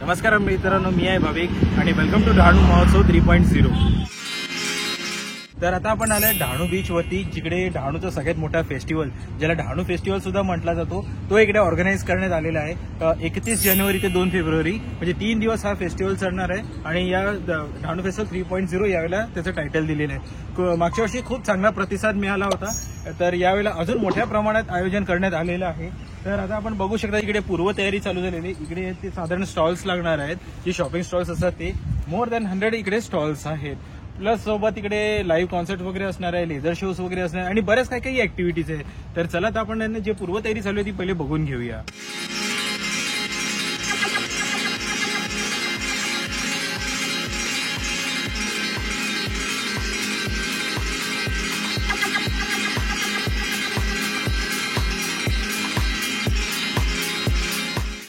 नमस्कार मित्रांनो, मी आहे भाविक आणि वेलकम टू डहाणू महोत्सव 3.0. तर आता आपण आलोय डहाणू बीच वरती, जिकडे डहाणूचा सगळ्यात मोठा फेस्टिवल, ज्याला डहाणू फेस्टिवल सुद्धा म्हटला जातो, तो इकडे ऑर्गनाईज करण्यात आलेला आहे. 31 जानेवारी ते 2 फेब्रुवारी म्हणजे 3 दिवस हा फेस्टिवल चालणार आहे. आणि या डहाणू फेस्टिवल 3.0 यावेळेला त्याचं टायटल दिलेलं आहे. मागच्या वर्षी खूप चांगला प्रतिसाद मिळाला होता, तर यावेळेला अजून मोठ्या प्रमाणात आयोजन करण्यात आलेलं आहे. तर आता आपण बघू शकता इकडे पूर्वतयारी चालू झालेली. इकडे ते साधारण स्टॉल्स लागणार आहेत, जे शॉपिंग स्टॉल्स असतात ते मोर दॅन 100 इकडे स्टॉल्स आहेत. प्लस सोबत इकडे लाईव्ह कॉन्सर्ट वगैरे असणार आहे, लेझर शोज वगैरे असणार आणि बऱ्याच काही ऍक्टिव्हिटीज आहे. तर चला तर आपण जे पूर्वतयारी चालू आहे ती पहिले बघून घेऊया.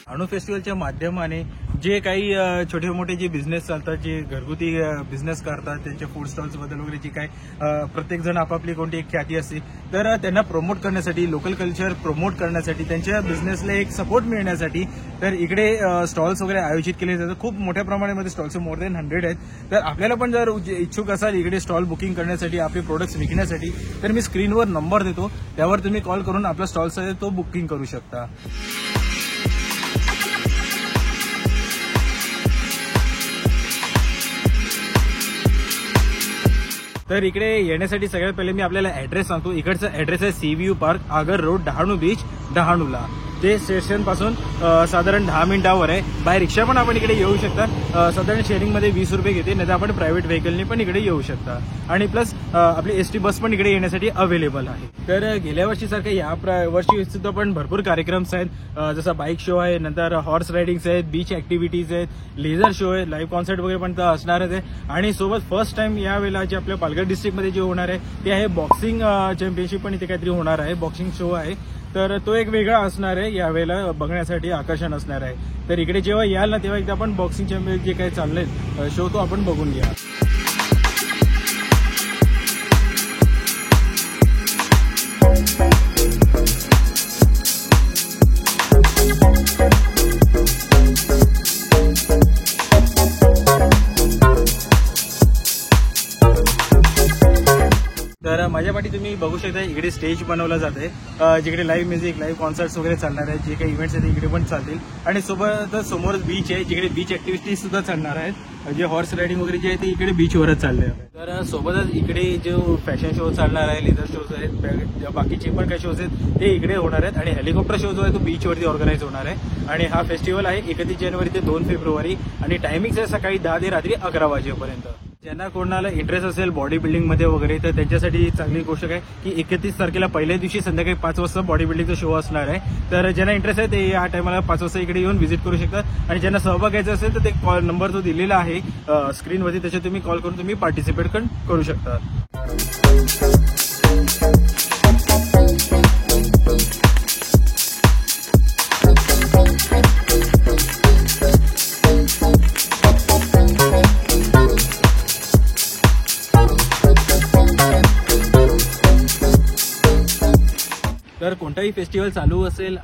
डहाणू फेस्टिवलच्या माध्यमाने जे काही छोटे मोठे जे बिझनेस चालतात, जे घरगुती बिझनेस करतात, त्यांच्या फूड स्टॉल्स बद्दल वगैरे जी काय प्रत्येक जण आपापली कोणती एक ख्याती असते, तर त्यांना प्रमोट करण्यासाठी, लोकल कल्चर प्रमोट करण्यासाठी, त्यांच्या बिझनेसला एक सपोर्ट मिळण्यासाठी तर इकडे स्टॉल्स वगैरे आयोजित केले जातात. खूप मोठ्या प्रमाणामध्ये स्टॉल्स मोर दॅन 100 आहेत. तर आपल्याला पण जर इच्छुक असाल इकडे स्टॉल बुकिंग करण्यासाठी, आपले प्रोडक्ट्स विकण्यासाठी, तर मी स्क्रीनवर नंबर देतो, त्यावर तुम्ही कॉल करून आपला स्टॉल्स आहे तो बुकिंग करू शकता. तर इकडे येण्यासाठी सगळ्यात पहिले मी आपल्याला ऍड्रेस सांगतो. इकडचा ऍड्रेस आहे सीव्हीयू पार्क, आगर रोड, डहाणू बीच, डहाणूला. ते स्टेशन पासून साधारण 10 मिनिटावर आहे. बाय रिक्षा पण आपण इकडे येऊ शकता. साधारण शेअरिंगमध्ये 20 रुपये घेते, नाही तर आपण प्रायव्हेट व्हेकलने पण इकडे येऊ शकता. आणि प्लस आपली एसटी बस पण इकडे येण्यासाठी अवेलेबल आहे. तर गेल्या वर्षीसारखं या वर्षी सुद्धा पण भरपूर कार्यक्रम्स आहेत. जसा बाईक शो आहे, नंतर हॉर्स रायडिंग्स आहेत, बीच ऍक्टिव्हिटीज आहेत, लेझर शो आहे, लाईव्ह कॉन्सर्ट वगैरे पण असणारच आहे. आणि सोबत फर्स्ट टाइम यावेळेला जे आपल्या पालघर डिस्ट्रिक्टमध्ये जे होणार आहे ते आहे बॉक्सिंग चॅम्पियनशिप, पण इथे काहीतरी होणार आहे. बॉक्सिंग शो आहे, तर तो एक वेगळा असणार आहे, यावेळेला बघण्यासाठी आकर्षण असणार आहे. तर इकडे जेव्हा याल ना तेव्हा एकदा आपण बॉक्सिंग चॅम्पियन जे काही चाललंय शो तो आपण बघून घ्या. तर माझ्या पाठी तुम्ही बघू शकता इकडे स्टेज बनवलं जाते, जिकडे लाईव्ह म्युझिक, लाईव्ह कॉन्सर्ट्स वगैरे चालणार आहेत. जे काही इव्हेंट्स आहेत इकडे पण चालतील. आणि सोबतच समोरच बीच आहे, जिकडे बीच ऍक्टिव्हिटीज सुद्धा चालणार आहेत. जे हॉर्स रायडिंग वगैरे जे आहे ते इकडे बीचवरच चालले आहे. तर सोबतच इकडे जो फॅशन शो चालणार आहे, लेझर शोज आहेत, बाकीचे पण काही शोज आहेत ते इकडे होणार आहेत. आणि हेलिकॉप्टर शो जो आहे तो बीचवरती ऑर्गनाईज होणार आहे. आणि हा फेस्टिवल आहे 31 जानेवारी ते 2 फेब्रुवारी. आणि टायमिंग आहे सकाळी 10 ते रात्री 11 वाजेपर्यंत. ज्यांना कोणाला इंटरेस्ट असेल बॉडी बिल्डिंग मध्ये वगैरे, तर त्यांच्यासाठी चांगली गोष्ट आहे की 31 तारखेला पहिल्या दिवशी संध्याकाळी 5 वाजता बॉडी बिल्डिंगचा शो असणार आहे. तर ज्यांना इंटरेस्ट आहे ते या टायमाला 5 वाजता इकडे येऊन व्हिजिट करू शकतात. आणि ज्यांना सहभाग घ्यायचा असेल तर ते कॉल नंबर जो दिलेला आहे स्क्रीनवरती, त्याच्यात तुम्ही कॉल करून तुम्ही पार्टिसिपेट करू शकता. तर कोणताही फेस्टिवल चालू असेल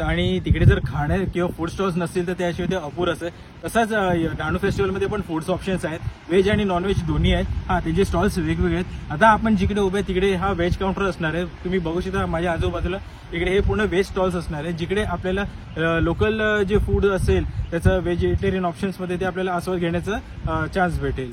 आणि तिकडे जर खाणे किंवा फूड स्टॉल्स नसतील तर त्याशिवाय ते अपूर असेल. तसाच डहाणू फेस्टिवलमध्ये पण फूड्स ऑप्शन्स आहेत, व्हेज आणि नॉनव्हेज दोन्ही आहेत. त्यांचे स्टॉल्स वेगवेगळे आहेत. आता आपण जिकडे उभे तिकडे हा व्हेज काउंटर असणार आहे. तुम्ही बघू शकता माझ्या आजूबाजूला इकडे हे पूर्ण व्हेज स्टॉल्स असणार आहे, जिकडे आपल्याला लोकल जे फूड असेल त्याचं व्हेजिटेरियन ऑप्शन्समध्ये ते आपल्याला आस्वाद घेण्याचा चान्स भेटेल.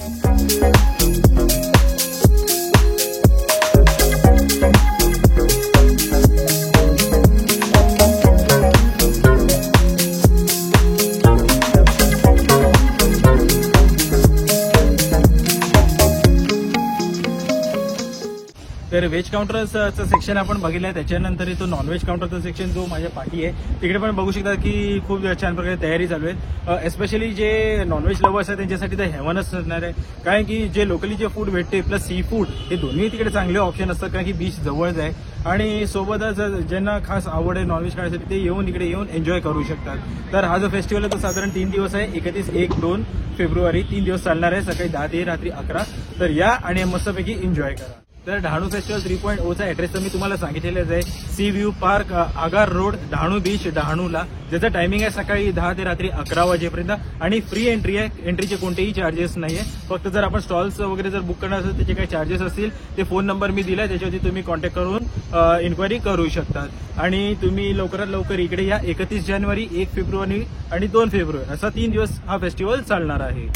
तर व्हेज काउंटरचं सेक्शन आपण बघितलं आहे. त्याच्यानंतर तो नॉनव्हेज काउंटरचा सेक्शन जो माझ्या पाठी आहे तिकडे पण बघू शकता की खूप छान प्रकारे तयारी चालू आहे. एस्पेशली जे नॉनव्हेज लवर्स आहेत त्यांच्यासाठी तर हेवनच असणार आहे, कारण की जे लोकली जे फूड भेटते प्लस सी फूड हे दोन्ही तिकडे चांगले ऑप्शन असतात, कारण की बीच जवळच आहे. आणि सोबतच ज्यांना खास आवड आहे नॉनव्हेज खाण्यासाठी ते इकडे येऊन एन्जॉय करू शकतात. तर हा जो फेस्टिवल आहे तो साधारण 3 दिवस आहे, 31, 1, 2 फेब्रुवारी 3 दिवस चालणार आहे, सकाळी 10 ते रात्री 11. तर या आणि मस्तपैकी एन्जॉय करा. तर डहाणू फेस्टिवल 3.0चा ऍड्रेस तर मी तुम्हाला सांगितलेलाच आहे. सी व्ह्यू पार्क, आगार रोड, डहाणू बीच, डहाणूला. ज्याचं टायमिंग आहे सकाळी 10 ते रात्री 11 वाजेपर्यंत आणि फ्री एंट्री आहे. एंट्रीचे कोणतेही चार्जेस नाहीये. फक्त जर आपण स्टॉल्स वगैरे जर बुक करणार असेल त्याचे काही चार्जेस असतील ते फोन नंबर मी दिलाय त्याच्यावरती तुम्ही कॉन्टॅक्ट करून इन्क्वायरी करू शकतात. आणि तुम्ही लवकरात लवकर इकडे या. 31 जानेवारी, 1 फेब्रुवारी आणि 2 फेब्रुवारी असा 3 दिवस हा फेस्टिवल चालणार आहे.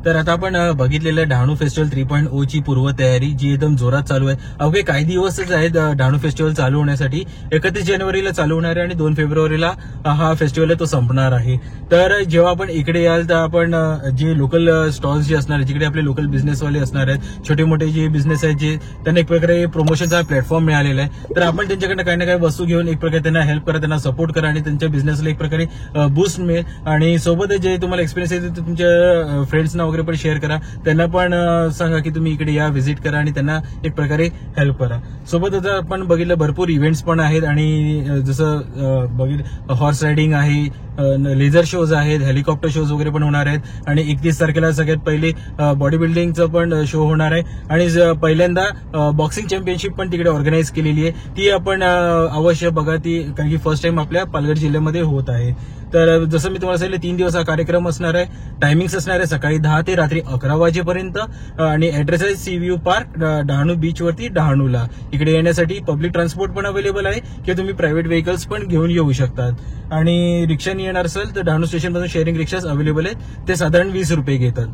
तर आता आपण बघितलेलं डहाणू फेस्टिवल 3.0 ची पूर्वतयारी जी एकदम जोरात चालू आहे. अवघे काही दिवसच आहेत डहाणू फेस्टिवल चालू होण्यासाठी. 31 जानेवारीला चालू होणार आहे आणि 2 फेब्रुवारीला हा फेस्टिवल आहे तो संपणार आहे. तर जेव्हा आपण इकडे याल तर आपण जे लोकल स्टॉल्स जे असणार आहेत, जिकडे आपले लोकल बिझनेसवाले असणार आहेत, छोटे मोठे जे बिझनेस आहेत जे त्यांना एक प्रकारे प्रमोशनचा प्लॅटफॉर्म मिळालेला आहे. तर आपण त्यांच्याकडनं काही ना काही वस्तू घेऊन एक प्रकारे त्यांना हेल्प करा, त्यांना सपोर्ट करा आणि त्यांच्या बिझनेसला एक प्रकारे बूस्ट मिळेल. आणि सोबतच जे तुम्हाला एक्सपिरियन्स येते ते तुमच्या फ्रेंड्सना वगैरे पण शेअर करा. त्यांना पण सांगा की तुम्ही इकडे या, व्हिजिट करा आणि त्यांना एक प्रकारे हेल्प करा. सोबतच आपण बघितलं भरपूर इव्हेंट्स पण आहेत आणि जसं बघितलं हॉर्स रायडिंग आहे, लेझर शोज आहेत, हेलिकॉप्टर शोज वगैरे पण होणार आहेत आणि 31 तारखेला सगळ्यात पहिले बॉडी बिल्डिंगचं पण शो होणार आहे. आणि पहिल्यांदा बॉक्सिंग चॅम्पियनशिप पण तिकडे ऑर्गनाईज केलेली आहे. ती आपण अवश्य बघा, ती कारण की फर्स्ट टाइम आपल्या पालघर जिल्ह्यामध्ये होत आहे. तर जसं मी तुम्हाला सांगितलं 3 दिवस हा कार्यक्रम असणार आहे. टायमिंग्स असणार आहे सकाळी 10 ते रात्री 11 वाजेपर्यंत आणि ऍड्रेस आहे sea view park, Dahanu beach वरती, डहाणूला. इकडे येण्यासाठी पब्लिक ट्रान्सपोर्ट पण अवेलेबल आहे किंवा तुम्ही प्रायव्हेट व्हेकल्स पण घेऊन येऊ शकतात. आणि रिक्षाने येणार असेल तर डहाणू स्टेशनपासून शेअरिंग रिक्षाच अवेलेबल आहेत. ते साधारण 20 रुपये घेतात.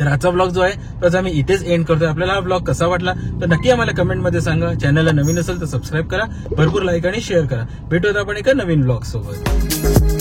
तर आजचा ब्लॉग जो आहे तो आम्ही इथेच एंड करतोय. आपल्याला हा ब्लॉग कसा वाटला तर नक्की आम्हाला कमेंटमध्ये सांगा. चॅनलला नवीन असेल तर सबस्क्राईब करा, भरपूर लाईक आणि शेअर करा. भेटूयात आपण एका नवीन ब्लॉग सोबत.